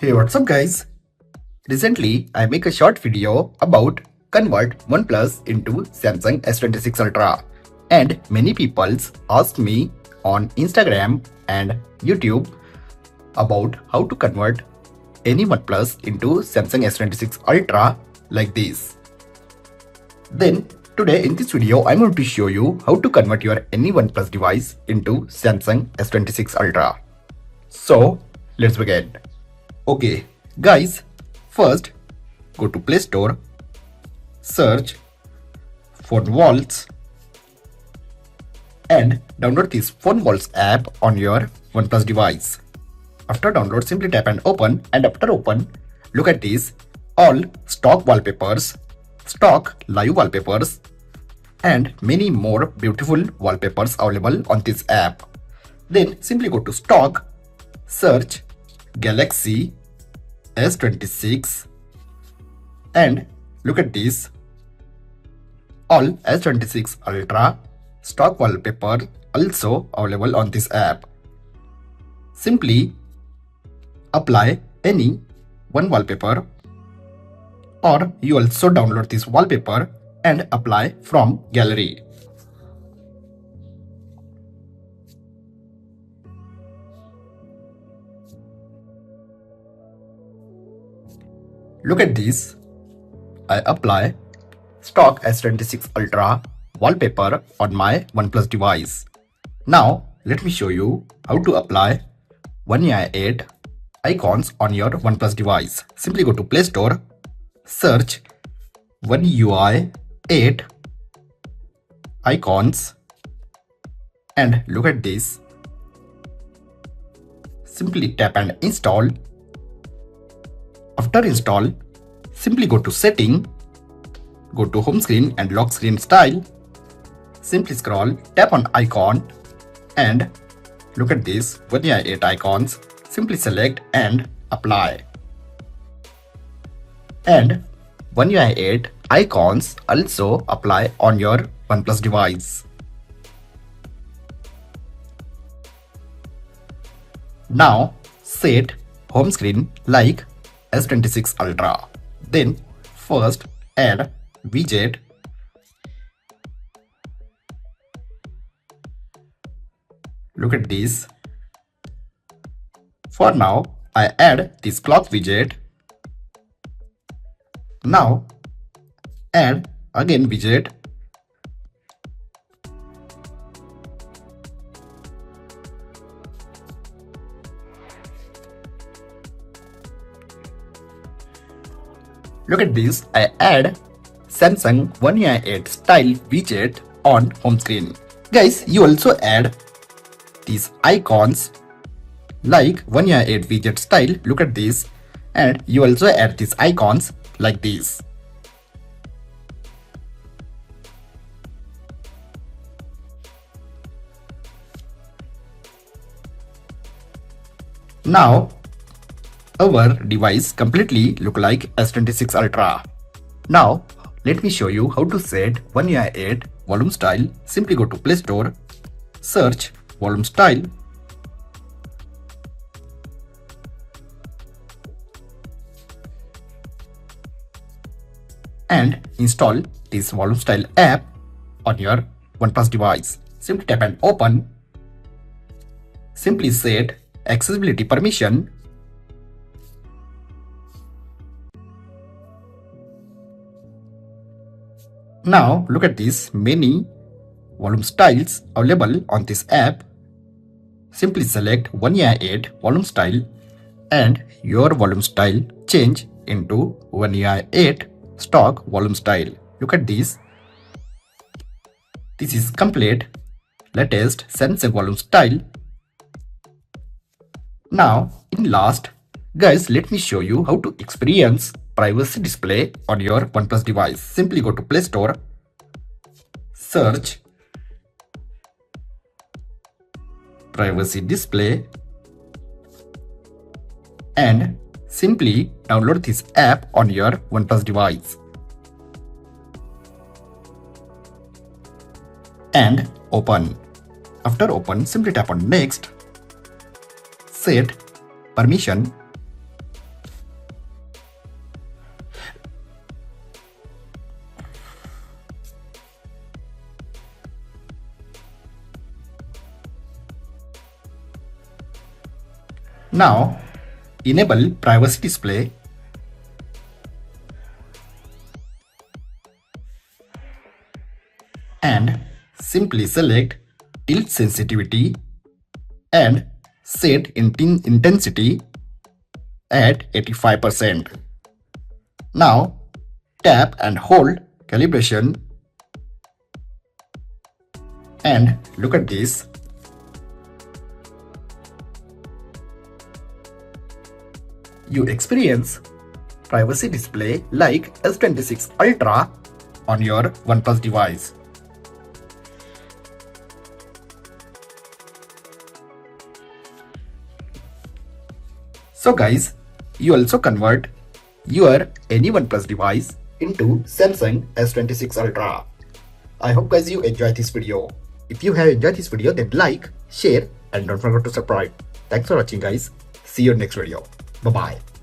Hey, what's up guys? Recently, I make a short video about convert OnePlus into Samsung S26 Ultra, and many people asked me on Instagram and YouTube about how to convert any OnePlus into Samsung S26 Ultra like this. Then today in this video, I'm going to show you how to convert your any OnePlus device into Samsung S26 Ultra. So let's begin. Okay, guys, first go to Play Store, search Phone Walls, and download this Phone Walls app on your OnePlus device. After download, simply tap and open, and after open, look at this all stock wallpapers, stock live wallpapers, and many more beautiful wallpapers available on this app. Then simply go to stock, search Galaxy S26, and look at this all S26 Ultra stock wallpaper also available on this app. Simply apply any one wallpaper, or you also download this wallpaper and apply from gallery. Look at this. I apply stock S26 Ultra wallpaper on my OnePlus device. Now let me show you how to apply One UI 8 icons on your OnePlus device. Simply go to Play Store, search One UI 8 icons, and look at this. Simply tap and install. After install, simply go to setting, go to home screen and lock screen style. Simply scroll, tap on icon, and look at this One UI 8 icons. Simply select and apply. And One UI 8 icons also apply on your OnePlus device. Now set home screen like S26 Ultra. Then first add widget. Look at this. For now, I add this clock widget. Now add again widget. Look at this, I add Samsung One UI 8 style widget on home screen. Guys, you also add these icons like One UI 8 widget style. Look at this, and you also add these icons like this. Now our device completely look like S26 Ultra. Now let me show you how to set One UI 8 volume style. Simply go to Play Store, search volume style, and install this volume style app on your OnePlus device. Simply tap and open. Simply set accessibility permission. Now look at this many volume styles available on this app. Simply select One UI 8 volume style, and your volume style change into One UI 8 stock volume style. Look at this. This is complete latest Samsung volume style. Now in last, guys, let me show you how to experience privacy display on your OnePlus device. Simply go to Play Store, search privacy display, and simply download this app on your OnePlus device. And open. After open, simply tap on next, set permission, Now enable privacy display and simply select tilt sensitivity and set intensity at 85%. Now tap and hold calibration and look at this. You experience privacy display like S26 Ultra on your OnePlus device. So guys, you also convert your any OnePlus device into Samsung S26 Ultra. I hope guys you enjoyed this video. If you have enjoyed this video, then like, share and don't forget to subscribe. Thanks for watching guys. See you in next video. Bye bye.